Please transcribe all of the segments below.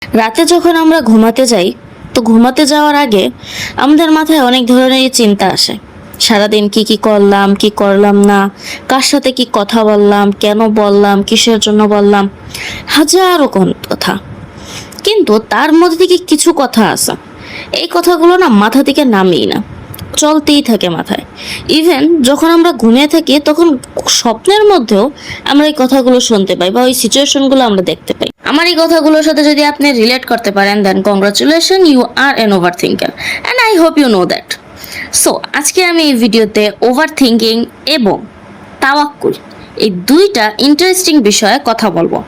রাতে যখন আমরা ঘুমাতে যাই, তো ঘুমাতে যাওয়ার আগে আমাদের মাথায় অনেক ধরনের চিন্তা আসে। সারাদিন কি কি করলাম, কি করলাম না, কার সাথে কি কথা বললাম, কেন বললাম, কিসের জন্য বললাম, হাজারো কথা। কিন্তু তার মধ্যে থেকে কিছু কথা আছে, এই কথাগুলো না মাথা থেকে নামেই না, চলতেই থাকে মাথায়। ইভেন যখন আমরা ঘুমিয়ে থাকি তখন স্বপ্নের মধ্যেও আমরা এই কথাগুলো শুনতে পাই বা ওই সিচুয়েশনগুলো আমরা দেখতে পাই। আমার এই কথাগুলোর সাথে যদি আপনি রিলেট করতে পারেন, then congratulation, you are an over thinker and I hope you know that. So আজকে আমি এই ভিডিওতে ওভার থিঙ্কিং এবং তাওয়াক্কুল এই দুইটা ইন্টারেস্টিং বিষয়ে কথা বলবো।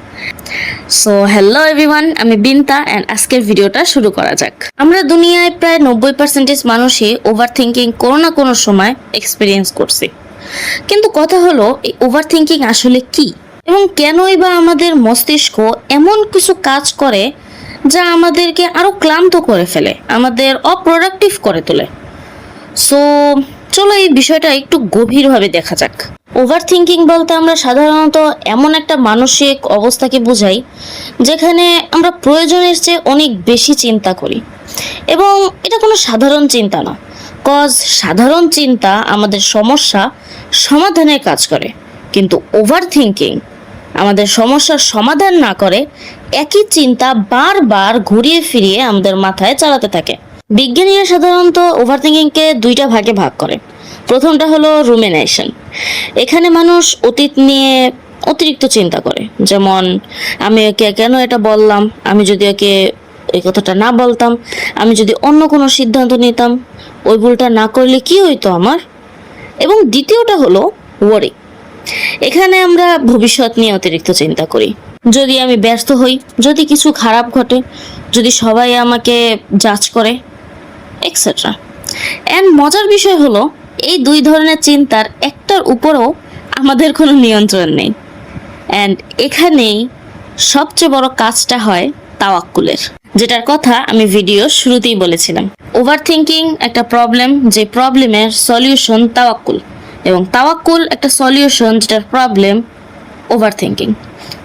সো হ্যালো এভরিওয়ান, আমি বিন্তা অ্যান্ড আজকের ভিডিওটা শুরু করা যাক। আমরা দুনিয়ায় প্রায় 90% মানুষই ওভার থিঙ্কিং কোনো না কোনো সময় এক্সপিরিয়েন্স করছি। কিন্তু কথা হলো, এই ওভার থিঙ্কিং আসলে কি এবং কেনই বা আমাদের মস্তিষ্ক এমন কিছু কাজ করে যা আমাদেরকে আরো ক্লান্ত করে ফেলে, আমাদের অপ্রোডাক্টিভ করে তোলে। সো চলো এই বিষয়টা একটু গভীরভাবে দেখা যাক। ওভার থিঙ্কিং বলতে আমরা সাধারণত এমন একটা মানসিক অবস্থাকে বোঝাই যেখানে আমরা প্রয়োজনের চেয়ে অনেক বেশি চিন্তা করি, এবং এটা কোনো সাধারণ চিন্তা না। কজ সাধারণ চিন্তা আমাদের সমস্যা সমাধানের কাজ করে, কিন্তু ওভার থিঙ্কিং আমাদের সমস্যার সমাধান না করে একই চিন্তা বারবার ঘুরিয়ে ফিরিয়ে আমাদের মাথায় চালাতে থাকে। বিজ্ঞানীরা সাধারণত ওভার থিঙ্কিংকে দুইটা ভাগে ভাগ করে। প্রথমটা হলো রুমিনেশন। এখানে মানুষ অতীত নিয়ে অতিরিক্ত চিন্তা করে, যেমন আমি ওকে কেন এটা বললাম, আমি যদি ওকে ওই কথাটা না বলতাম, আমি যদি অন্য কোনো সিদ্ধান্ত নিতাম, ওই ভুলটা না করলে কি হইতো আমার। এবং দ্বিতীয়টা হলো ওয়ারি। এখানে আমরা ভবিষ্যৎ নিয়ে অতিরিক্ত চিন্তা করি। যদি আমি ব্যর্থ হই, যদি কিছু খারাপ ঘটে, যদি সবাই আমাকে জাজ করে, এক্সেট্রা। অ্যান্ড মজার বিষয় হলো, এই দুই ধরনের চিন্তার একটার উপরও আমাদের কোনো নিয়ন্ত্রণ নেই। অ্যান্ড এখানেই সবচেয়ে বড় কাজটা হয় তাওয়াক্কুলের, যেটার কথা আমি ভিডিও শুরুতেই বলেছিলাম। ওভার থিঙ্কিং একটা প্রবলেম, যে প্রবলেমের সলিউশন তাওয়াক্কুল, এবং তাওয়াক্কুল একটা সলিউশন যেটার problem over thinking.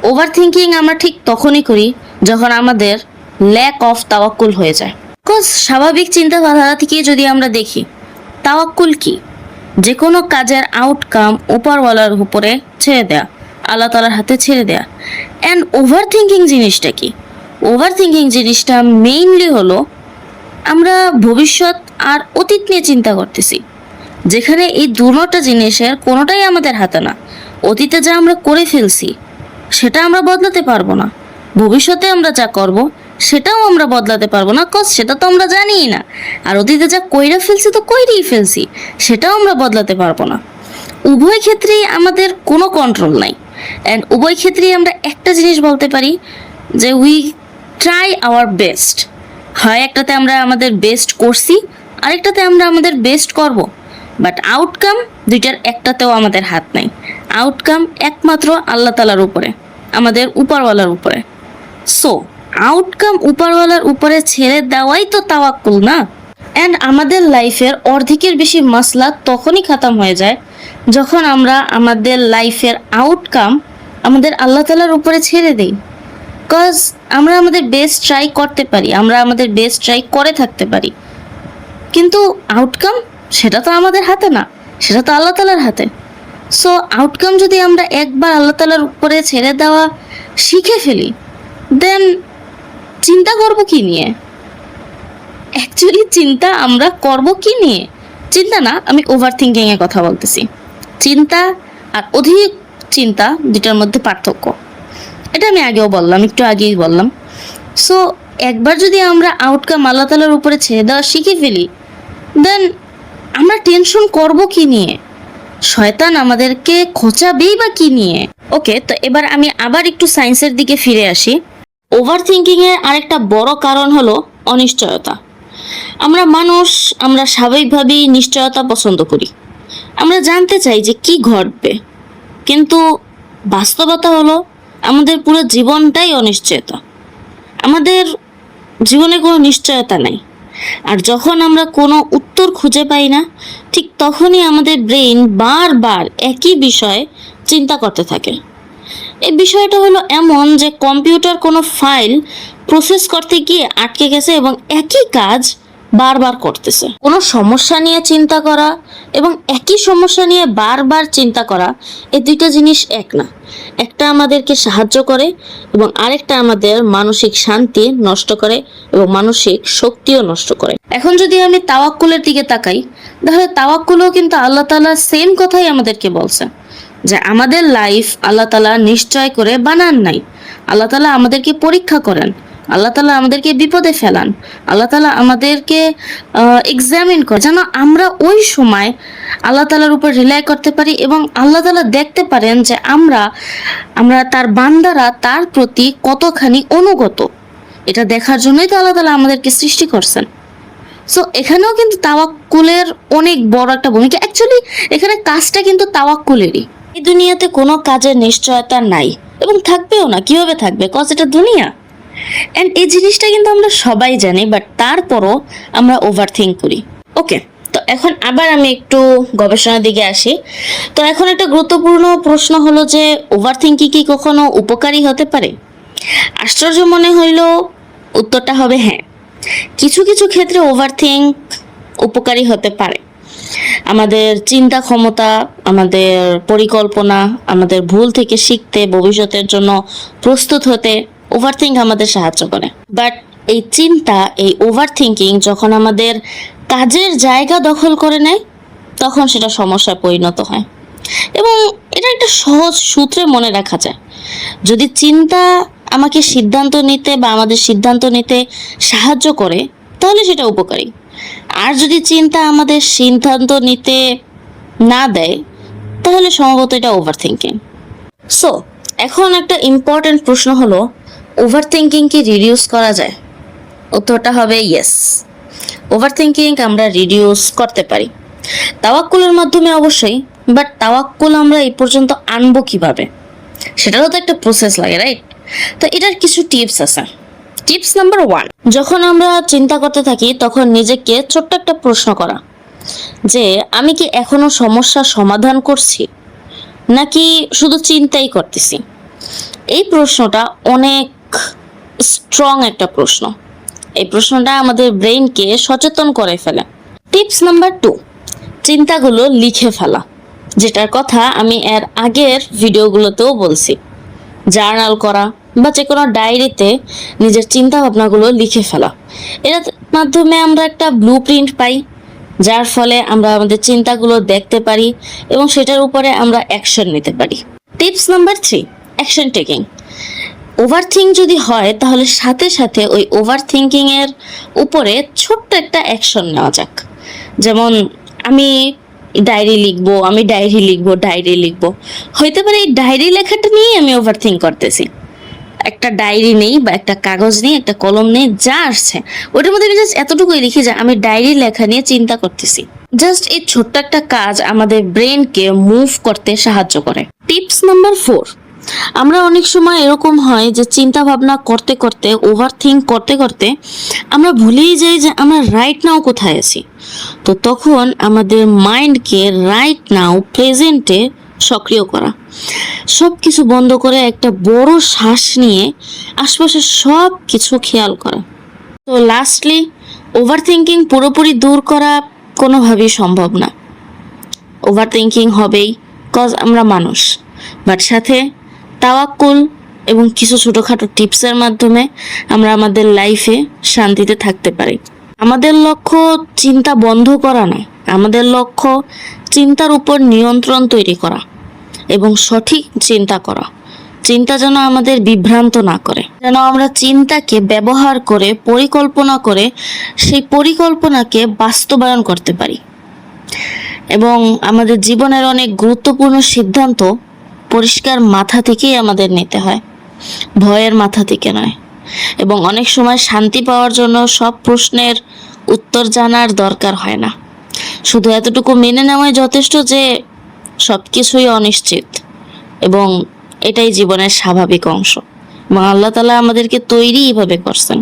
Over thinking আমরা ঠিক তখনই করি যখন আমাদের ল্যাক অফ তাওয়াক্কুল হয়ে যায়। বিকজ স্বাভাবিক চিন্তাধারা থেকে যদি আমরা দেখি, তাওয়াক্কুল কি? যে কোনো কাজের আউটকাম উপরওয়ালার উপরে ছেড়ে দেয়া, আল্লাহ তাআলার হাতে ছেড়ে দেয়া। অ্যান্ড ওভার থিঙ্কিং জিনিসটা কি? ওভার থিঙ্কিং জিনিসটা মেইনলি হলো আমরা ভবিষ্যৎ আর অতীত নিয়ে চিন্তা করতেছি, যেখানে এই দুটো জিনিসের কোনোটাই আমাদের হাতে না। অতীতে যা আমরা করে ফেলছি সেটা আমরা বদলাতে পারবো না, ভবিষ্যতে আমরা যা করব সেটাও আমরা বদলাতে পারবো না, কজ সেটা তো আমরা জানিই না। আর অতীতে যা কইরা ফেলছি তো কইরেই ফেলছি, সেটাও আমরা বদলাতে পারবো না। উভয় ক্ষেত্রেই আমাদের কোনো কন্ট্রোল নাই। অ্যান্ড উভয় ক্ষেত্রেই আমরা একটা জিনিস বলতে পারি যে উই ট্রাই আওয়ার বেস্ট। হয় একটাতে আমরা আমাদের বেস্ট করছি, আরেকটাতে আমরা আমাদের বেস্ট করব, বাট আউটকাম দুইটার একটাতেও আমাদের হাত নাই। আউটকাম একমাত্র আল্লাহ তাআলার উপরে, আমাদের উপরওয়ালার উপরে। সো আউটকাম উপরওয়ালার উপরে ছেড়ে দেওয়াই তো তাওয়াক্কুল না। অ্যান্ড আমাদের লাইফের অর্ধেকের বেশি মাসলা তখনই খতম হয়ে যায় যখন আমরা আমাদের লাইফের আউটকাম আমাদের আল্লাহ তাআলার উপরে ছেড়ে দিই। কজ আমরা আমাদের বেস্ট ট্রাই করতে পারি, আমরা আমাদের বেস্ট ট্রাই করে থাকতে পারি, কিন্তু আউটকাম সেটা তো আমাদের হাতে না, সেটা তো আল্লাহ তাআলার হাতে। সো আউটকাম যদি আমরা একবার আল্লাহ তাআলার উপরে ছেড়ে দেওয়া শিখে ফেলি, দেন চিন্তা করব কি নিয়ে? অ্যাকচুয়ালি চিন্তা আমরা করব কি নিয়ে? চিন্তা না, আমি ওভার থিঙ্কিং এর কথা বলতেছি। চিন্তা আর অধিক চিন্তা দুটার মধ্যে পার্থক্য, এটা আমি আগেও বললাম, একটু আগেই বললাম। সো একবার যদি আমরা আউটকাম আল্লাহ তাআলার উপরে ছেড়ে দেওয়া শিখে ফেলি, দেন আমরা টেনশন করব কি নিয়ে? শয়তান আমাদেরকে খোঁচাবেই বা কি নিয়ে? ওকে, তো এবার আমি আবার একটু সায়েন্সের দিকে ফিরে আসি। ওভার থিঙ্কিং এর আরেকটা বড় কারণ হলো অনিশ্চয়তা। আমরা মানুষ, আমরা স্বাভাবিকভাবেই নিশ্চয়তা পছন্দ করি। আমরা জানতে চাই যে কি ঘটবে, কিন্তু বাস্তবতা হলো আমাদের পুরো জীবনটাই অনিশ্চয়তা। আমাদের জীবনে কোনো নিশ্চয়তা নাই। আর যখন আমরা কোনো উত্তর খুঁজে পাই না, ঠিক তখনই আমাদের ব্রেইন বারবার একই বিষয়ে চিন্তা করতে থাকে। এই বিষয়টা হলো এমন যে কম্পিউটার কোনো ফাইল প্রসেস করতে গিয়ে আটকে গেছে এবং একই কাজ বারবার করতেছে। কোনো সমস্যা নিয়ে চিন্তা করা এবং একই সমস্যা নিয়ে বারবার চিন্তা করা, এই দুইটা জিনিস এক না। একটা আমাদেরকে সাহায্য করে এবং আরেকটা আমাদের মানসিক শান্তি নষ্ট করে এবং মানসিক শক্তিও নষ্ট করে। এখন যদি আমি তাওয়াক্কুলের দিকে তাকাই, তাহলে তাওয়াক্কুলও কিন্তু আল্লাহ তাআলা সেম কথাই আমাদেরকে বলছে যে আমাদের লাইফ আল্লাহ তাআলা নিশ্চয় করে বানান নাই। আল্লাহ তাআলা আমাদেরকে পরীক্ষা করেন, আল্লাহ তাআলা আমাদেরকে বিপদে ফেলান, আল্লাহ তাআলা আমাদেরকে এক্সামিন করে যেন আমরা ওই সময় আল্লাহ তাআলার উপর রিলাই করতে পারি এবং আল্লাহ তাআলা দেখতে পারেন যে আমরা তার বান্দারা তার প্রতি কতখানি অনুগত। এটা দেখার জন্যই তো আল্লাহ তাআলা আমাদেরকে সৃষ্টি করছেন। সো এখানেও কিন্তু তাওয়াক্কুলের অনেক বড় একটা ভূমিকা। অ্যাকচুয়ালি এখানে কাজটা কিন্তু তাওয়াক্কুলেরই। এই দুনিয়াতে কোনো কাজের নিশ্চয়তা নাই এবং থাকবেও না। কিভাবে থাকবে? কজ এটা দুনিয়া। অ্যান্ড এই জিনিসটা কিন্তু আমরা সবাই জানি, বাট তারপরও আমরা ওভার থিঙ্ক করি। ওকে, তো এখন আবার আমি একটু গবেষণার দিকে আসি। তো এখন একটা গুরুত্বপূর্ণ প্রশ্ন হলো যে ওভার থিঙ্কিং কি কখনো উপকারী হতে পারে? আশ্চর্য মনে হইল উত্তরটা হবে হ্যাঁ। কিছু কিছু ক্ষেত্রে ওভার থিঙ্ক উপকারী হতে পারে। আমাদের চিন্তা ক্ষমতা, আমাদের পরিকল্পনা, আমাদের ভুল থেকে শিখতে, ভবিষ্যতের জন্য প্রস্তুত হতে ওভার থিঙ্ক আমাদের সাহায্য করে। বাট এই চিন্তা, এই ওভার থিঙ্কিং যখন আমাদের কাজের জায়গা দখল করে নেয়, তখন সেটা সমস্যায় পরিণত হয়। এবং এটা একটা সহজ সূত্রে মনে রাখা যায়, যদি চিন্তা আমাকে সিদ্ধান্ত নিতে বা আমাদের সিদ্ধান্ত নিতে সাহায্য করে তাহলে সেটা উপকারী। আর যদি চিন্তা আমাদের সিদ্ধান্ত নিতে না দেয় তাহলে সম্ভবত এটা ওভার থিঙ্কিং। সো এখন একটা ইম্পর্টেন্ট প্রশ্ন হলো, ওভার থিঙ্কিং কি রিডিউস করা যায়? উত্তরটা হবে ইয়েস। ওভার থিঙ্কিং আমরা রিডিউস করতে পারি তাওয়াক্কুলের মাধ্যমে অবশ্যই। বাট তাওয়াক্কুল আমরা এই পর্যন্ত আনবো কিভাবে? সেটারও তো একটা প্রসেস লাগে, রাইট? তো এটার কিছু টিপস আছে। টিপস নাম্বার 1, যখন আমরা চিন্তা করতে থাকি তখন নিজেকে ছোট্ট একটা প্রশ্ন করা যে আমি কি এখনো সমস্যার সমাধান করছি নাকি শুধু চিন্তাই করতেছি। এই প্রশ্নটা অনেক স্ট্রং একটা প্রশ্ন। এই প্রশ্নটা আমাদের ব্রেইনকে সচেতন করে ফেলে। টিপস নাম্বার 2, চিন্তাগুলো লিখে ফেলা, যেটার কথা আমি এর আগের ভিডিওগুলোতেও বলছি। জার্নাল করা বা যে কোনো ডায়েরিতে নিজের চিন্তা ভাবনাগুলো লিখে ফেলা, এর মাধ্যমে আমরা একটা ব্লু প্রিন্ট পাই, যার ফলে আমরা আমাদের চিন্তাগুলো দেখতে পারি এবং সেটার উপরে আমরা অ্যাকশন নিতে পারি। Tips number 3, action taking. Over think যদি হয় তাহলে সাথে সাথে ওই ওভার থিঙ্কিং এর উপরে ছোট্ট একটা অ্যাকশন নেওয়া যাক। যেমন আমি ডায়েরি লিখবো। হইতে পারে এই ডায়েরি লেখাটা নিয়েই আমি ওভার থিঙ্ক করতেছি। একটা ডায়েরি নেই বা একটা কাগজ নেই, একটা কলম নেই, যা আসছে ওটার মধ্যে আমি জাস্ট এতটুকুই লিখি যে আমি ডায়েরি লেখা নিয়ে চিন্তা করতেছি। জাস্ট এই ছোট্ট একটা কাজ আমাদের ব্রেনকে মুভ করতে সাহায্য করে। টিপস নাম্বার 4, আমরা অনেক সময় এরকম হয় যে চিন্তা ভাবনা করতে করতে, ওভার থিঙ্ক করতে করতে আমরা ভুলেই যাই যে আমরা রাইট নাও কোথায় আছি। তো তখন আমাদের মাইন্ডকে রাইট নাও, প্রেজেন্টে সক্রিয় করা, সব কিছু বন্ধ করে একটা বড় শ্বাস নিয়ে আশপাশের সব কিছু খেয়াল করা। তো লাস্টলি, ওভার থিঙ্কিং পুরোপুরি দূর করা কোনোভাবেই সম্ভব না। ওভার থিঙ্কিং হবেই, কজ আমরা মানুষ। বাট সাথে তাওয়াক্কুল এবং কিছু ছোটোখাটো টিপসের মাধ্যমে আমরা আমাদের লাইফে শান্তিতে থাকতে পারি। আমাদের লক্ষ্য চিন্তা বন্ধ করা না, আমাদের লক্ষ্য চিন্তার উপর নিয়ন্ত্রণ তৈরি করা এবং সঠিক চিন্তা করা। চিন্তা যেন আমাদের বিভ্রান্ত না করে, যেন আমরা চিন্তাকে ব্যবহার করে, পরিকল্পনা করে সেই পরিকল্পনাকে বাস্তবায়ন করতে পারি। এবং আমাদের জীবনের অনেক গুরুত্বপূর্ণ সিদ্ধান্ত পরিষ্কার মাথা থেকেই আমাদের নিতে হয়, ভয়ের মাথা থেকে নয়। এবং অনেক সময় শান্তি পাওয়ার জন্য সব প্রশ্নের উত্তর জানার দরকার হয় না, শুধু এতটুকু মেনে নেওয়াই যথেষ্ট যে সব কিছুই অনিশ্চিত এবং এটাই জীবনের স্বাভাবিক অংশ। এবং আল্লাহ তাআলা আমাদেরকে তৈরি এইভাবে করছেন।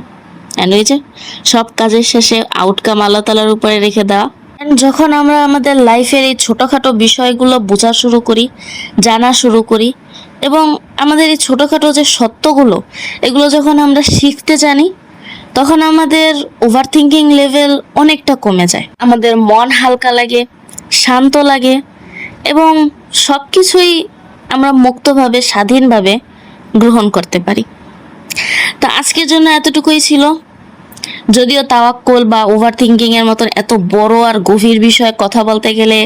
অ্যান্ড ওই যে সব কাজের শেষে আউটকাম আল্লাহ তাআলার উপরে রেখে দেওয়া। যখন আমরা আমাদের লাইফের এই ছোটোখাটো বিষয়গুলো বোঝা শুরু করি, জানা শুরু করি, এবং আমাদের এই ছোটোখাটো যে সত্যগুলো, এগুলো যখন আমরা শিখতে জানি, তখন আমাদের ওভার থিঙ্কিং লেভেল অনেকটা কমে যায়। আমাদের মন হালকা লাগে, শান্ত লাগে এবং সব কিছুই আমরা মুক্তভাবে, স্বাধীনভাবে গ্রহণ করতে পারি। তা আজকের জন্য এতটুকুই ছিল। যদিও তাওয়াক্কুল বা ওভার থিঙ্কিং এর মতন এত বড় আর গভীর বিষয়ে কথা বলতে গেলে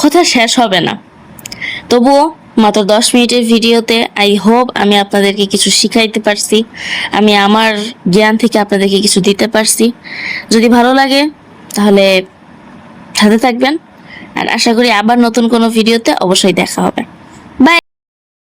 কথা শেষ হবে না, তবুও মাত্র 10 মিনিটের ভিডিওতে আই হোপ আমি আপনাদেরকে কিছু শিখাইতে পারছি, আমি আমার জ্ঞান থেকে আপনাদেরকে কিছু দিতে পারছি। যদি ভালো লাগে তাহলে সাথে থাকবেন, আর আশা করি আবার নতুন কোনো ভিডিওতে অবশ্যই দেখা হবে।